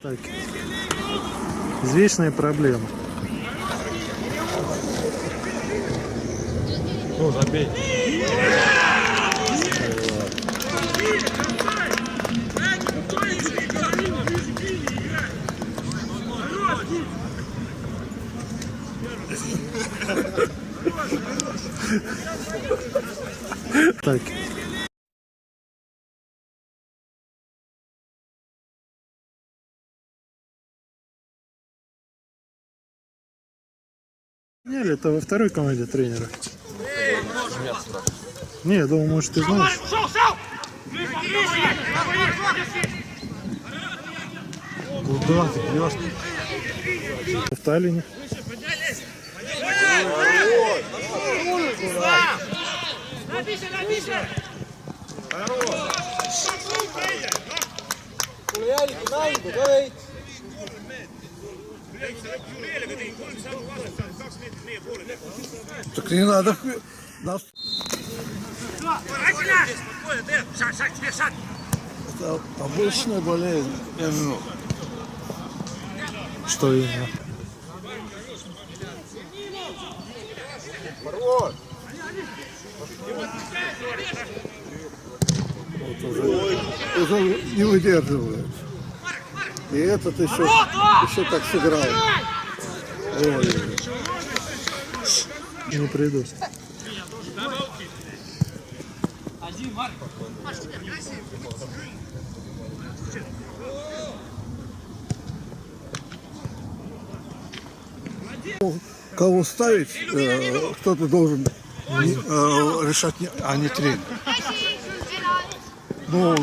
Так, звичные проблемы. Ну, забей. Так. Нет, это во второй команде тренера. Не, я думал, может, ты знаешь. Куда ты бьешь? В Таллине. Так не надо. Это обычная болезнь. Что именно? Вот уже не выдерживает. И этот еще так сыграл. Ой. Не придут. Кого ставить, кто-то должен решать, а не тренер. Ну,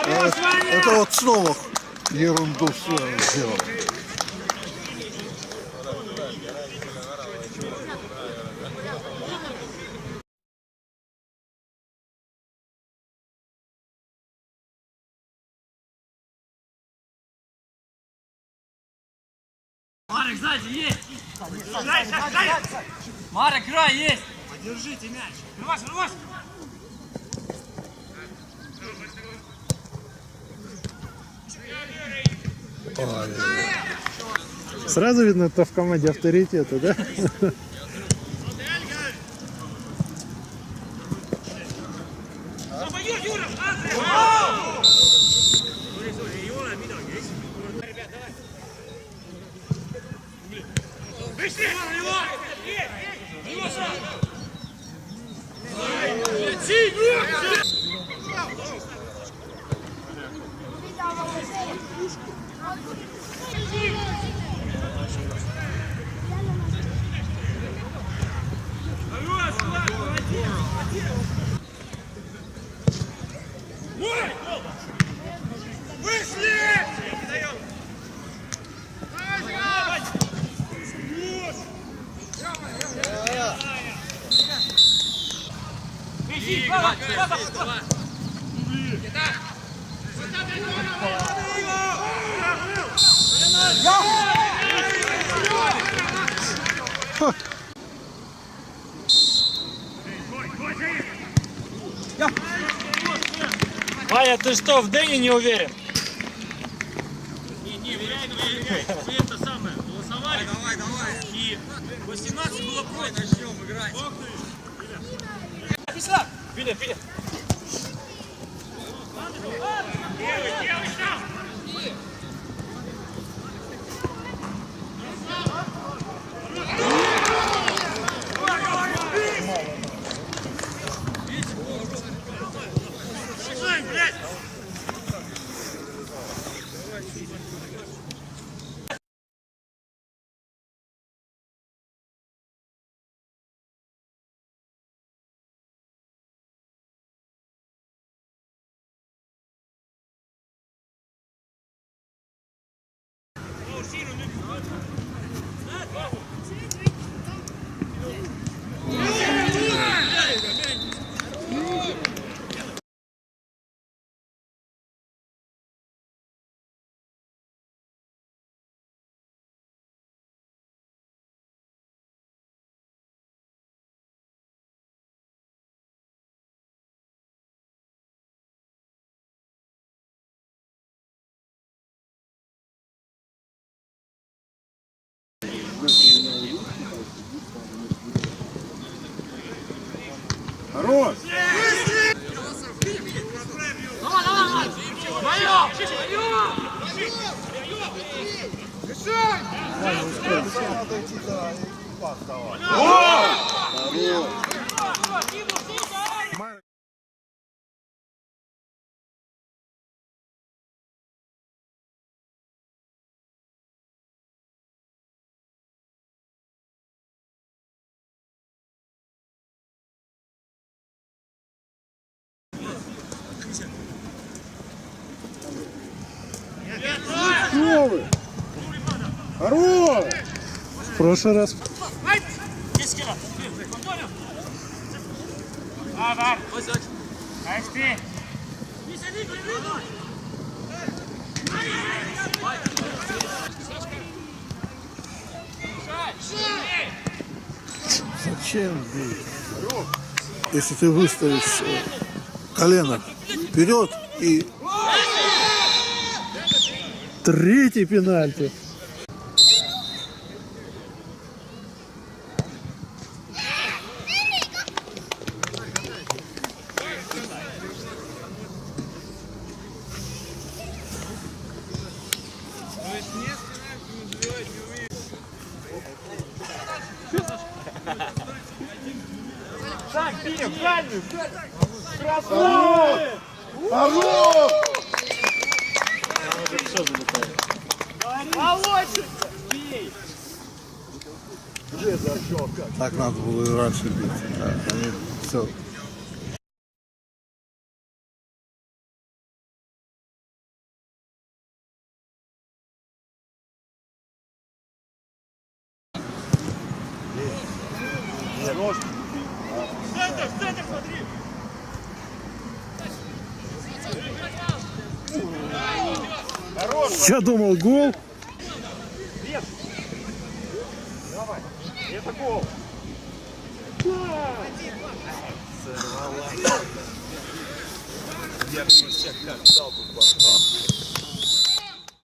это вот снова ерунду сделал. Марик, сзади есть! Марик, край есть! Подержите мяч! Рвась, рвась! Сразу видно, кто в команде авторитета, да? Ваня, ты что, в Дэне не уверен? Не, вы это самое, голосовали. Давай. И 18 было против. Начнем играть. Пиля. Хорош! Что вы? Хорош! В прошлый раз Зачем бить? Если ты выставишь колено вперед и третий пенальти. Хорош! Так надо было и раньше бить. Они все. Я думал, гол.